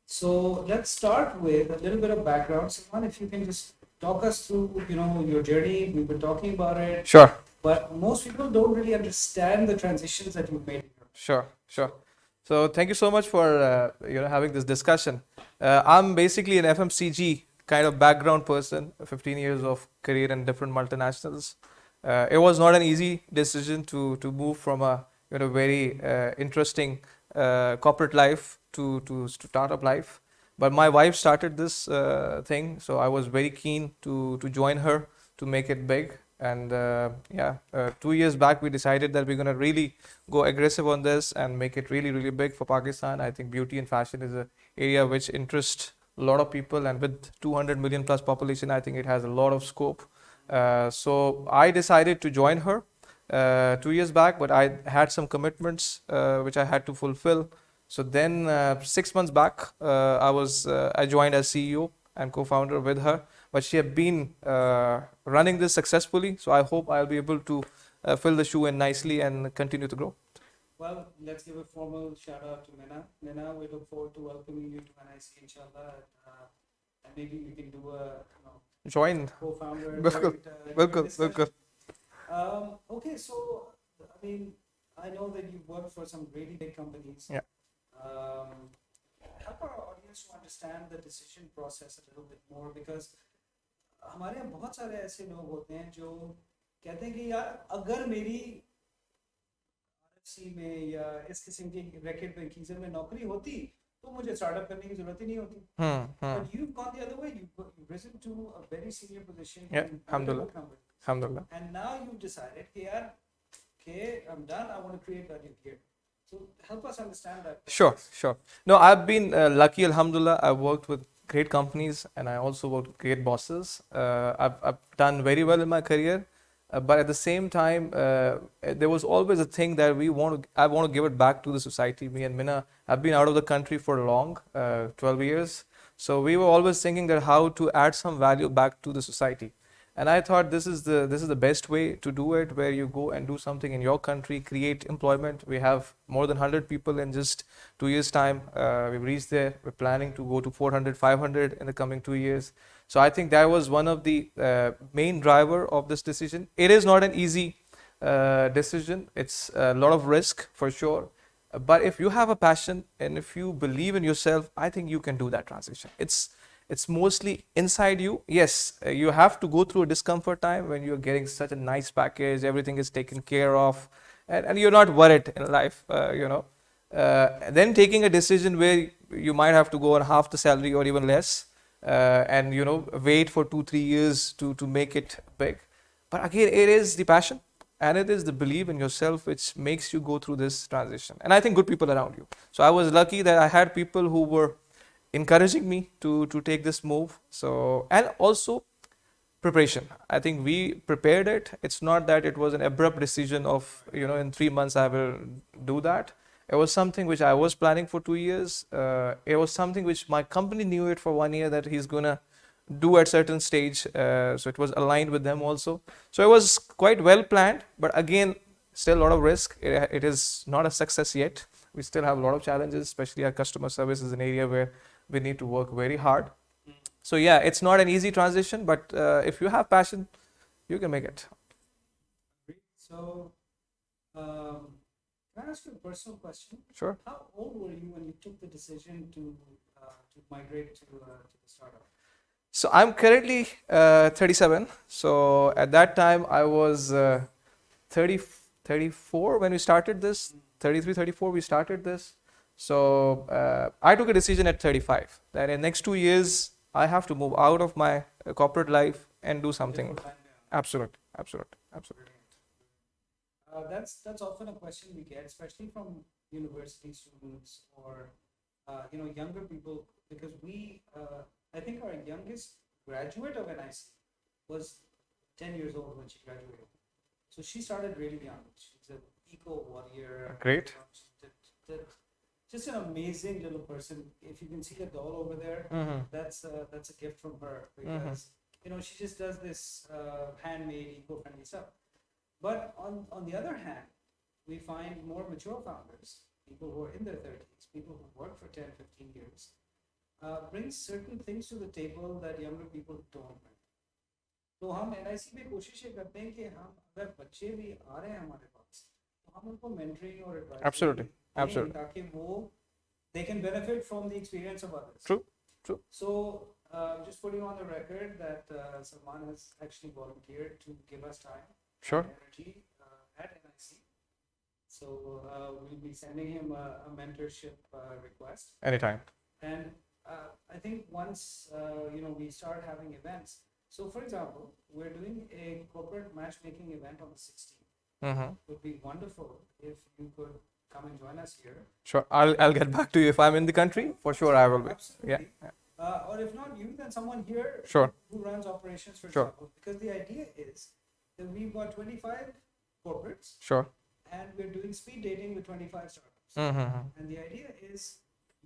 So let's start with a little bit of background. Salman, if you can just talk us through, your journey. We've been talking about it, Sure, but most people don't really understand the transitions that you've made. sure. So thank you so much for having this discussion. I'm basically an FMCG kind of background person, 15 years of career in different multinationals. It was not an easy decision to move from a very interesting corporate life to startup life. But my wife started this thing, so I was very keen to join her to make it big. And 2 years back, we decided that we're going to really go aggressive on this and make it really, really big for Pakistan. I think beauty and fashion is an area which interests a lot of people, and with 200 million plus population, I think it has a lot of scope. So I decided to join her 2 years back, but I had some commitments which I had to fulfill. So then 6 months back, I joined as CEO and co-founder with her. But she has been running this successfully. So I hope I'll be able to fill the shoe in nicely and continue to grow. Well, let's give a formal shout out to Mina. Mina, we look forward to welcoming you to NIC, inshallah. And maybe we can do a Join. co-founder Bilkul, joint bilkul, discussion. bilkul. Okay, so I mean, I know that you've worked for some really big companies. Yeah. Um, Help our audience to understand the decision process a little bit more, because हमारे यहाँ बहुत सारे ऐसे लोग होते हैं जो कहते हैं कि यार अगर मेरी आरएफसी में या इस किस्म की रैकेट बैंकिंग में नौकरी होती तो मुझे स्टार्टअप करने की जरूरत ही नहीं होती. But you've gone the other way. You've risen to a very senior position Yeah, in alhamdulillah. multiple companies. Alhamdulillah. And now you've decided कि यार okay, I'm done. I want to create value here. So help us understand that. Sure. No, I've been lucky, alhamdulillah. I've worked with great companies and I also worked with great bosses. I've done very well in my career. But at the same time, there was always a thing that I want to give it back to the society. Me and Mina have been out of the country for long, 12 years. So we were always thinking that how to add some value back to the society. And I thought this is the best way to do it, where you go and do something in your country, create employment. We have more than 100 people in just 2 years time. We've reached there. We're planning to go to 400, 500 in the coming 2 years. So I think that was one of the main driver of this decision. It is not an easy decision. It's a lot of risk for sure. But if you have a passion and if you believe in yourself, I think you can do that transition. It's mostly inside you. Yes, you have to go through a discomfort time when you're getting such a nice package, everything is taken care of, and you're not worried in life. Then taking a decision where you might have to go on half the salary or even less, and wait for 2 3 years to make it big. But again, it is the passion and it is the belief in yourself which makes you go through this transition, and I think good people around you. So I was lucky that I had people who were encouraging me to take this move. So, and also preparation. I think we prepared it. It's not that it was an abrupt decision of in 3 months I will do that. It was something which I was planning for 2 years. It was something which my company knew it for 1 year that he's gonna do at certain stage. So it was aligned with them also. So it was quite well planned, but again, still a lot of risk. It is not a success yet. We still have a lot of challenges, especially our customer service is an area where we need to work very hard. So yeah, it's not an easy transition, but if you have passion, you can make it. So, can I ask you a personal question? Sure. How old were you when you took the decision to migrate to the startup? So I'm currently 37. So at that time I was 30, 34 when we started this. 33, 34 we started this. So I took a decision at 35 that in next 2 years I have to move out of my corporate life and do something. Absolute. That's often a question we get, especially from university students or younger people, because I think our youngest graduate of NIC was 10 years old when she graduated. So she started really young. She's an eco warrior. Great. Just an amazing little person. If you can see the doll over there, that's a gift from her, because she just does this handmade, eco-friendly stuff. But on the other hand, we find more mature founders, people who are in their 30s, people who work for 10, 15 years, brings certain things to the table that younger people don't bring. तो हम NIC में कोशिश ये करते हैं कि हम अगर बच्चे भी आ रहे हैं हमारे पास तो हम उनको mentoring और advice Absolutely. दें Absolutely. ताकि वो they can benefit from the experience of others. True. True. So just putting on the record that Salman has actually volunteered to give us time Sure. and energy at NIC. So we'll be sending him a mentorship request. Anytime. And I think once we start having events. So for example, we're doing a corporate matchmaking event on the 16th. Mm-hmm. It would be wonderful if you could come and join us here. Sure. I'll get back to you if I'm in the country. For sure, I will be. Absolutely. Yeah. Or if not you, then someone here Sure. who runs operations, for Sure. example. Because the idea is that we've got 25 corporates Sure. and we're doing speed dating with 25 startups. Mm-hmm. And the idea is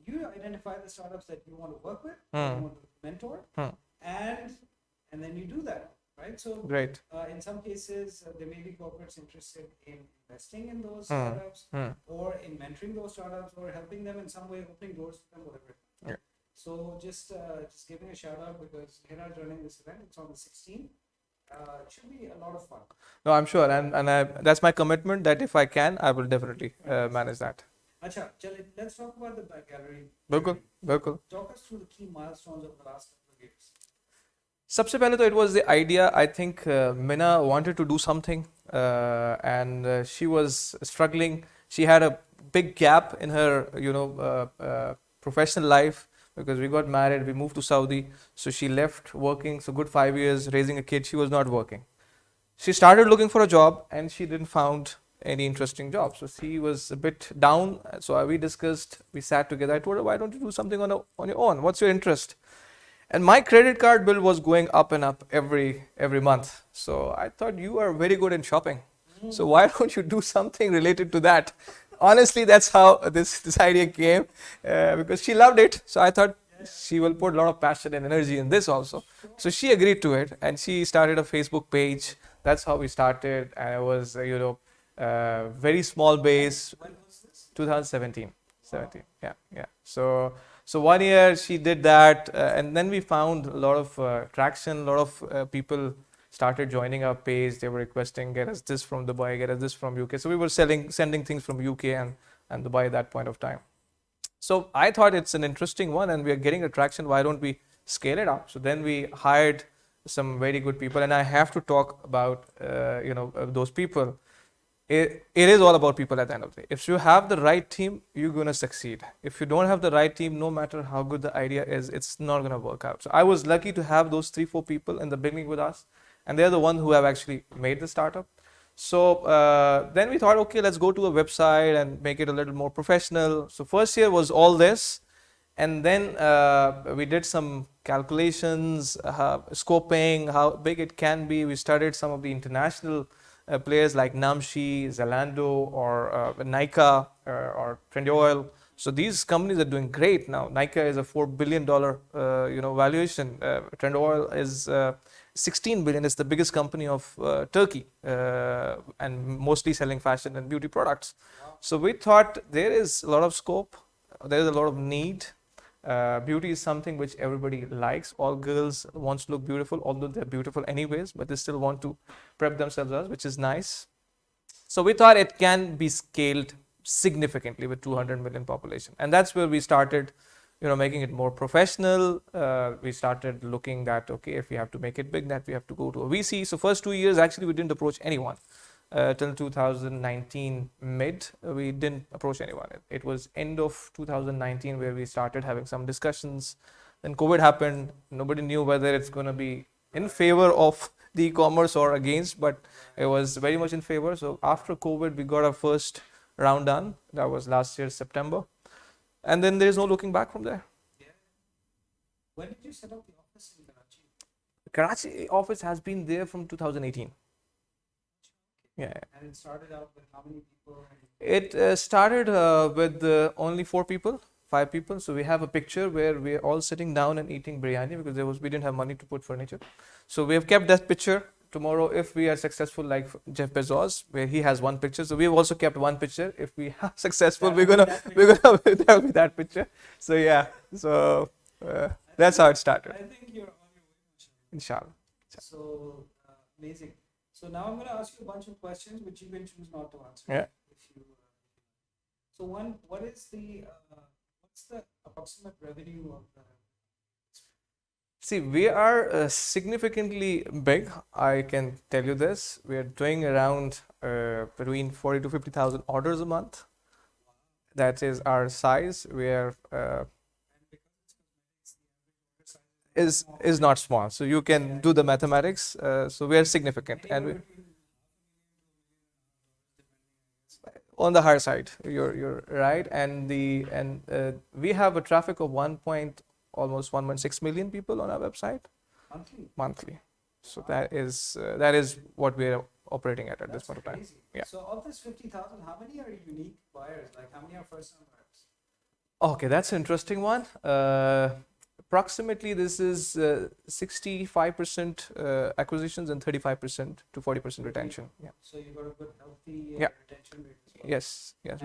you identify the startups that you want to work with, Mm. you want to mentor, Mm. and then you do that, right? So Great. in some cases, there may be corporates interested in investing in those Mm. startups Mm. or in mentoring those startups or helping them in some way, opening doors for them, whatever. Yeah. So just giving a shout out because Hira's running this event. It's on the 16th. It should be a lot of fun. No, I'm sure, and that's my commitment that if I can, I will definitely manage that. Acha, let's talk about the Bagallery. बिल्कुल बिल्कुल. Talk us through the key milestones of the last couple of years. सबसे पहले तो it was the idea. I think Mina wanted to do something, and she was struggling. She had a big gap in her, professional life because we got married. We moved to Saudi, so she left working. So good 5 years raising a kid. She was not working. She started looking for a job, and she didn't found any interesting job. So she was a bit down. So we discussed. We sat together. I told her, why don't you do something on your own? What's your interest? And my credit card bill was going up and up every month. So I thought, you are very good in shopping. So why don't you do something related to that? Honestly, that's how this idea came, because she loved it. So I thought she will put a lot of passion and energy in this also. So she agreed to it, and she started a Facebook page. That's how we started. And it was, very small base. When was this? 2017. 17. Yeah. So 1 year she did that, and then we found a lot of traction. A lot of people started joining our page. They were requesting, get us this from Dubai, get us this from UK. So we were sending things from UK and Dubai at that point of time. So I thought it's an interesting one, and we are getting attraction. Why don't we scale it up? So then we hired some very good people, and I have to talk about those people. It is all about people at the end of the day. If you have the right team, you're going to succeed. If you don't have the right team, no matter how good the idea is, it's not going to work out. So I was lucky to have those 3-4 people in the beginning with us, and they're the ones who have actually made the startup. So then we thought, okay, let's go to a website and make it a little more professional. So first year was all this, and then we did some calculations, scoping, how big it can be. We studied some of the international players like Namshi, Zalando, or Nika, or Trendy Oil. So these companies are doing great now. Nika is a $4 billion valuation. Trendy Oil is 16 billion. It's the biggest company of Turkey, and mostly selling fashion and beauty products. So we thought there is a lot of scope. There is a lot of need. Beauty is something which everybody likes. All girls want to look beautiful, although they're beautiful anyways, but they still want to prep themselves up, which is nice. So we thought it can be scaled significantly with 200 million population, and that's where we started, making it more professional. We started looking that, okay, if we have to make it big, that we have to go to a VC. So first 2 years actually we didn't approach anyone. Till 2019 mid, we didn't approach anyone. It was end of 2019 where we started having some discussions. Then COVID happened. Nobody knew whether it's going to be in favor of the e-commerce or against, but it was very much in favor. So after COVID, we got our first round done. That was last year, September. And then there is no looking back from there. Yeah. When did you set up the office in Karachi? Karachi office has been there from 2018. Yeah. And it started out with how many people? It started with only 4 people, 5 people. So we have a picture where we're all sitting down and eating biryani because we didn't have money to put furniture. So we have kept that picture. Tomorrow, if we are successful like Jeff Bezos, where he has one picture, so we've also kept one picture. If we are successful, we're gonna be that picture. So yeah, so That's how it started. I think you're on your way, mashallah. Inshallah. So amazing. So now I'm going to ask you a bunch of questions which you can choose not to answer. Yeah. If you, so one, what's the approximate revenue of the? See, we are significantly big. I can tell you this. We are doing around between 40 to 50,000 orders a month. That is our size. We are is not small. So you can do the mathematics. So we are significant, and we, on the higher side. You're right, and we have a traffic of almost 1.6 million people on our website monthly. So that is what we are operating at this point of time. Crazy. Yeah. So of this 50,000, how many are unique buyers? Like how many are first-time buyers? Okay, that's an interesting one. Approximately, this is 65% acquisitions and 35% to 40% retention. Yeah. So you got a good healthy Yeah. retention rate as well. Yes, yes.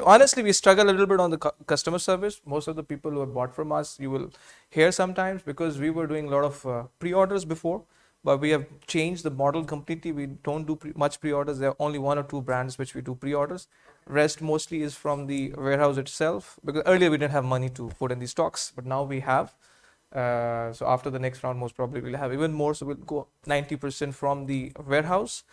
Honestly, we struggle a little bit on the customer service. Most of the people who have bought from us, you will hear sometimes, because we were doing a lot of pre-orders before, but we have changed the model completely. We don't do much pre-orders. There are only one or two brands which we do pre-orders. Rest mostly is from the warehouse itself, because earlier we didn't have money to put in these stocks, but now we have. So after the next round, most probably we'll have even more. So we'll go 90% from the warehouse.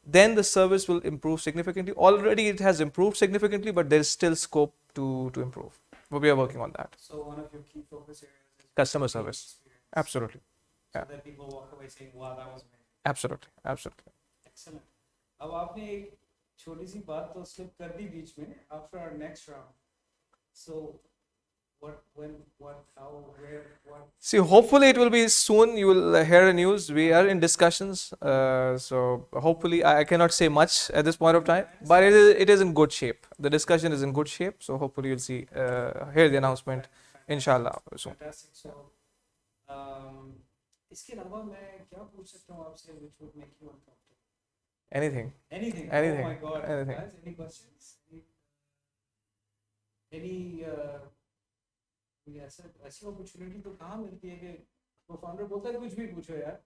Then the service will improve significantly. Already it has improved significantly, but there is still scope to improve. But we are working on that. So one of your key focus areas is Customer customer service. experience. Absolutely. So Yeah. that people walk away saying, "Wow, that was amazing." Absolutely. Absolutely. Excellent. अब आपने एक छोटी सी बात तो slip कर दी बीच में after our next round. So what, when, what, how, where, what? See, hopefully it will be soon. You will hear the news. We are in discussions. So hopefully, I cannot say much at this point of time, but it is in good shape. The discussion is in good shape. So hopefully you'll see, hear the announcement, inshallah, soon. Fantastic. So इसके अलावा मैं क्या पूछ सकता हूँ आपसे which would make you uncomfortable? Anything. Anything. Anything. Oh my God. Anything. Guys, any questions? Any ऐसी opportunity तो कहाँ मिलती है कि वो फाउंडर बोलता है कुछ भी पूछो यार.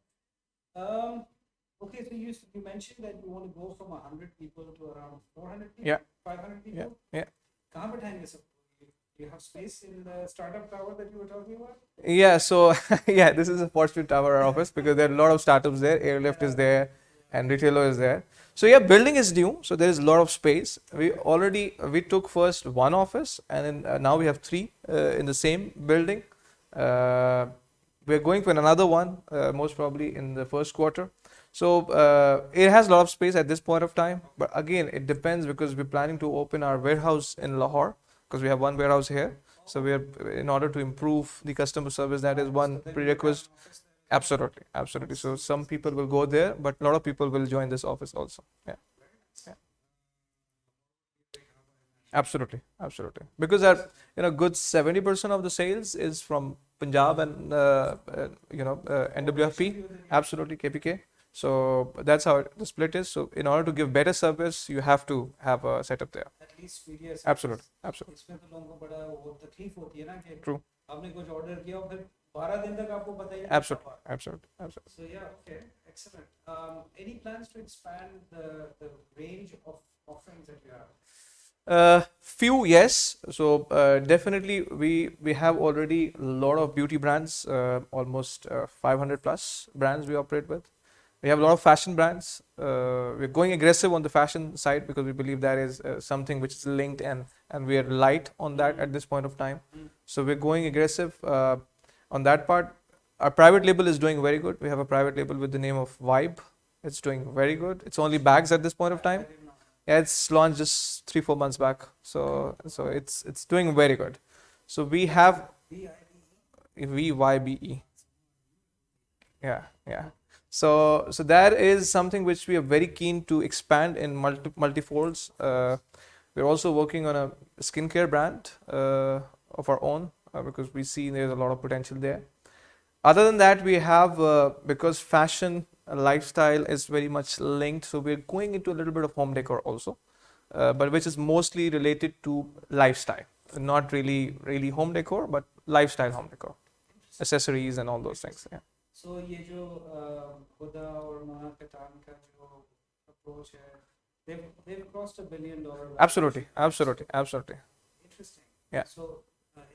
Okay, so you mentioned that you want to go from 100 people to around 400 people, Yeah. 500 people. Yeah. कहाँ बैठाएंगे सब? Do you have space in the startup tower that you were talking about? Yeah, so yeah, this is a Fortune Tower office, because there are a lot of startups there. Airlift is there, and Retailer is there. So yeah, building is new, so there is a lot of space. We took first one office, and then now we have three in the same building. We're going for another one, most probably in the first quarter. So it has a lot of space at this point of time, but again, it depends, because we're planning to open our warehouse in Lahore, because we have one warehouse here. So we are, in order to improve the customer service, that is one prerequisite. Absolutely, absolutely. So some people will go there, but a lot of people will join this office also. Yeah. Yeah. Absolutely, absolutely. Because our, good 70% of the sales is from Punjab and NWFP. Absolutely, KPK. So that's how the split is. So in order to give better service, you have to have a setup there. At least media. Absolutely, absolutely. इसमें तो लोगों को बड़ा वो तकलीफ होती है ना कि True. आपने कुछ ऑर्डर किया और फिर 12 दिन तक आपको पता ही नहीं Absolutely, absolutely, absolutely. So yeah, okay, excellent. Any plans to expand the range of offerings that you have? Few, yes. So definitely we have already a lot of beauty brands, almost 500 plus brands we operate with. We have a lot of fashion brands. We're going aggressive on the fashion side, because we believe that is something which is linked, and we are light on that at this point of time. So we're going aggressive on that part. Our private label is doing very good. We have a private label with the name of Vibe. It's doing very good. It's only bags at this point of time. Yeah, it's launched just 3-4 months back. So it's doing very good. So we have VYBE. Yeah, yeah. So that is something which we are very keen to expand in multifolds. We're also working on a skincare brand of our own, because we see there's a lot of potential there. Other than that, we have, because fashion lifestyle is very much linked, so we're going into a little bit of home decor also, but which is mostly related to lifestyle, not really home decor, but lifestyle home decor. accessories and all those things. Yeah. So ये जो खुदा और माँ कटान का जो approach है, they've crossed $1 billion. Absolutely, absolutely, absolutely. Interesting. Yeah. So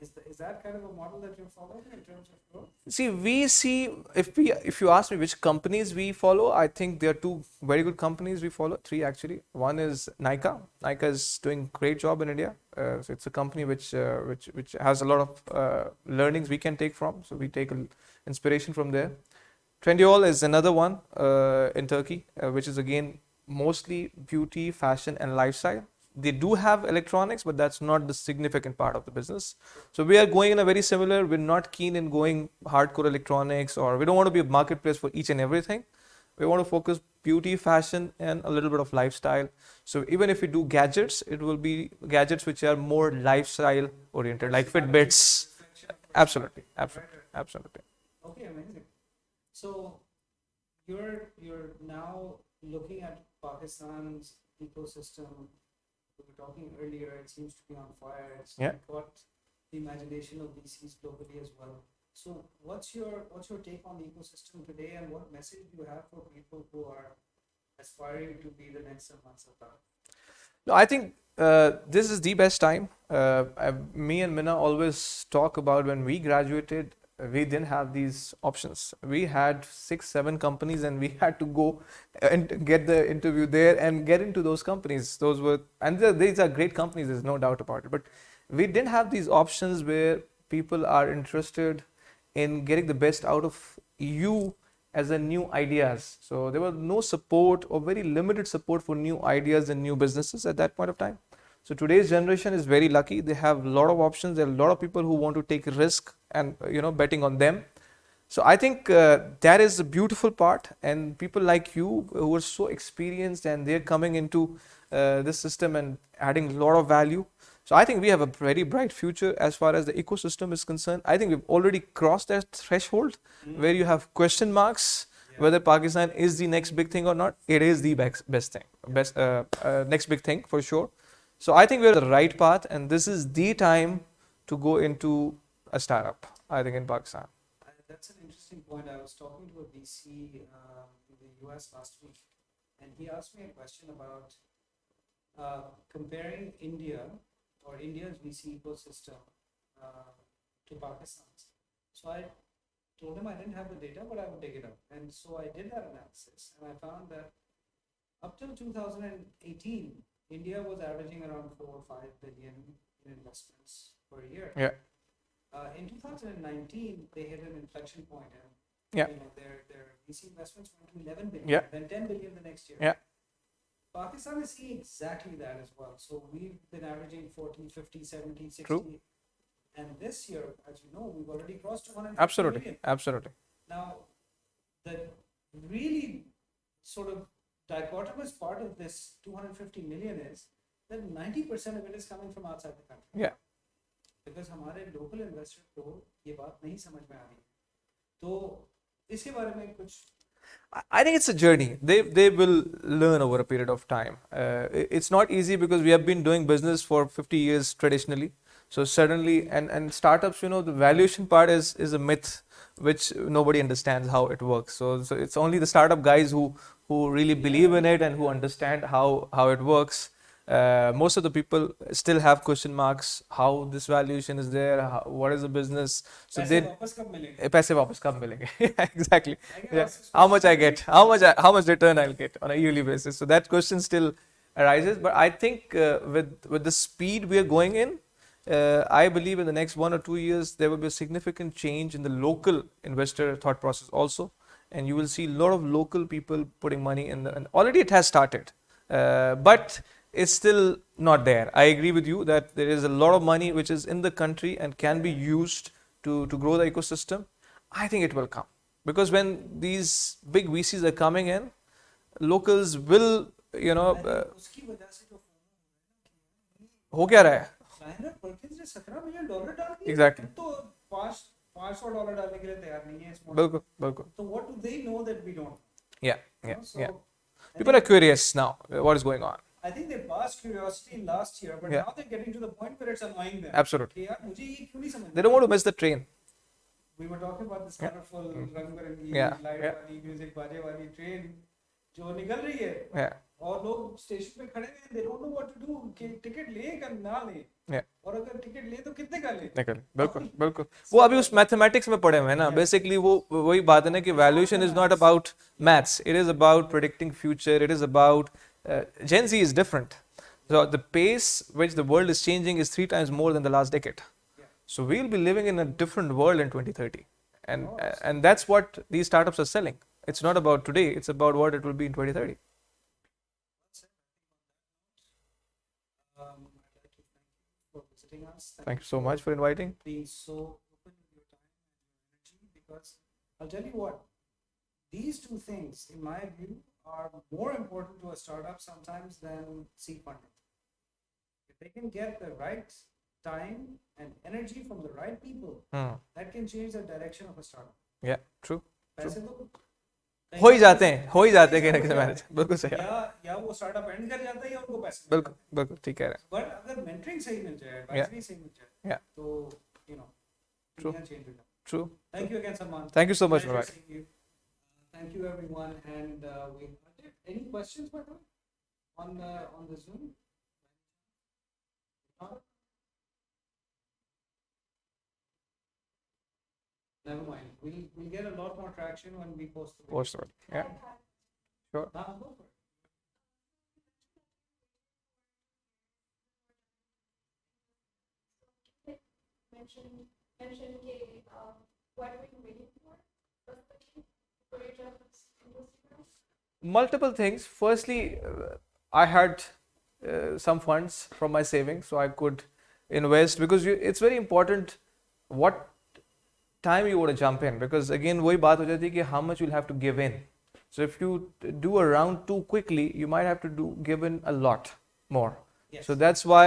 is that kind of a model that you're following in terms of growth? See, we see if you ask me which companies we follow, I think there are two very good companies we follow. Three actually. One is Nika. Nika is doing great job in India. So it's a company which has a lot of learnings we can take from. So we take inspiration from there. Trendyol is another one in Turkey, which is again mostly beauty, fashion, and lifestyle. They do have electronics, but that's not the significant part of the business. So we are going in a very similar. We're not keen in going hardcore electronics, or we don't want to be a marketplace for each and everything. We want to focus beauty, fashion, and a little bit of lifestyle. So even if we do gadgets, it will be gadgets which are more lifestyle oriented, like Fitbits. Absolutely, absolutely, absolutely. Okay, amazing. So you're now looking at Pakistan's ecosystem. We were talking earlier, it seems to be on fire. It's caught the imagination of VCs globally as well. So what's your take on the ecosystem today, and what message do you have for people who are aspiring to be the next Salman Sattar? No, I think this is the best time. Me and Mina always talk about when we graduated, we didn't have these options. We had 6, 7 companies, and we had to go and get the interview there and get into those companies. Those were, and these are great companies, there's no doubt about it. But we didn't have these options where people are interested in getting the best out of you as a new ideas. So there was no support, or very limited support for new ideas and new businesses at that point of time. So today's generation is very lucky. They have a lot of options. There are a lot of people who want to take risk and betting on them. So I think that is a beautiful part, and people like you who are so experienced, and they're coming into this system and adding a lot of value. So I think we have a very bright future as far as the ecosystem is concerned. I think we've already crossed that threshold where you have question marks whether Pakistan is the next big thing or not. It is the best thing, next big thing for sure. So I think we're on the right path, and this is the time to go into a startup, I think, in Pakistan. That's an interesting point. I was talking to a VC in the US last week, and he asked me a question about comparing India's VC ecosystem to Pakistan's. So I told him I didn't have the data, but I would dig it up. And so I did that analysis, and I found that up till 2018, India was averaging around 4 or 5 billion in investments per year. Yeah. In 2019, they hit an inflection point, and their VC investments went to 11 billion, then 10 billion the next year. Yeah. Pakistan is seeing exactly that as well. So we've been averaging 40, 50, 70, 60. True. And this year, as you know, we've already crossed 250 Absolutely. million. Absolutely. Now, the really sort of dichotomous part of this 250 million is that 90% of it is coming from outside the country. Yeah. Because हमारे local investor को ये बात नहीं समझ में आ रही. तो इसके बारे में कुछ. I think it's a journey. They will learn over a period of time. It's not easy because we have been doing business for 50 years traditionally. So suddenly, and startups, the valuation part is a myth which nobody understands how it works. So it's only the startup guys who really believe in it and who understand how it works. Most of the people still have question marks. How this valuation is there? What is the business? So पैसे वापस कब मिलेंगे? Exactly. Yeah. How much I get? How much return I'll get on a yearly basis? So that question still arises. But I think with the speed we are going in, I believe in the next 1 or 2 years there will be a significant change in the local investor thought process also, and you will see a lot of local people putting money in. And already it has started, but it's still not there. I agree with you that there is a lot of money which is in the country and can be used to grow the ecosystem. I think it will come because when these big VCs are coming in, locals will, हो क्या रहा है? $17 million Exactly. तो $500 डालने के लिए तैयार नहीं है इस मॉडल. बिल्कुल. So what do they know that we don't? Yeah. People are curious now. What is going on? I think they passed curiosity last year, but now they're getting to the point where it's annoying them. Absolutely. कि यार मुझे ये क्यों नहीं समझ. They don't want to miss the train. we were talking about this colorful रंग बिरंगी Yeah, light yeah. वाली म्यूजिक बाजे वाली ट्रेन जो निकल रही है Yeah, और लोग स्टेशन पे खड़े हैं they don't know what to do कि टिकट ले या ना ले yeah. और अगर टिकट ले तो कितने का ले निकल बिल्कुल बिल्कुल वो अभी उस मैथमेटिक्स में पढ़े हुए हैं ना बेसिकली वो वही बात है ना कि valuation is not about maths it is about predicting future it is about Gen Z is different so the pace which the world is changing is 3 times more than the last decade so we'll be living in a different world in 2030 and that's what these startups are selling it's not about today it's about what it will be in 2030 I'd like to thank you for visiting us. Thank you so much for inviting Being so open with your time and your energy because I'll tell you what, these two things, in my view, are more important to a startup sometimes than seed funding. If they can get the right time and energy from the right people, that can change the direction of a startup. yeah true पैसे तो हो ही जाते हैं कहीं ना कहीं manage बिल्कुल सही या वो स्टार्टअप एंड कर जाता है या उनको पैसे बिल्कुल बिल्कुल ठीक कह रहे हैं बट अगर मेंटरिंग सही मिल जाए एडवाइजरी सही मिल जाए Yeah. तो यू नो True. दुनिया चेंज हो जाए True. Thank you again Salman Thank you so much for Pleasure inviting. seeing you. Thank you everyone and we any questions by the way on the Zoom? No? Never mind. We'll get a lot more traction when we post the video. Post it. Yeah. Sure. Go for it. mention what are you waiting for your job in this? Multiple things. Firstly, I had some funds from my savings, so I could invest because it's very important what time you want to jump in. Because again, वही बात हो जाती है कि how much you'll have to give in. So if you do a round too quickly, you might have to give in a lot more. Yes. So that's why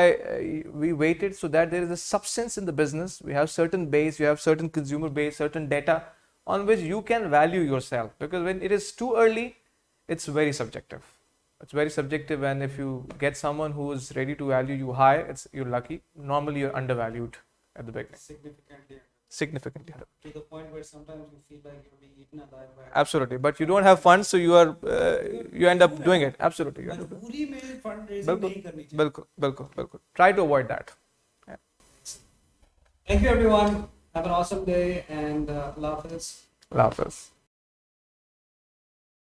we waited so that there is a substance in the business. We have certain base, you have certain consumer base, certain data on which you can value yourself. Because when it is too early, it's very subjective. It's very subjective, and if you get someone who is ready to value you high, you're lucky. Normally, you're undervalued at the beginning. Significantly. To the point where sometimes you feel like you're being eaten alive by. Absolutely, but you don't have funds, so you end up doing it. Absolutely, you end up doing मजबूरी में fundraising बिल्कुल नहीं करनी चाहिए. बिल्कुल try to avoid that. Thank you everyone. Have an awesome day and Allah Hafiz. Allah Hafiz.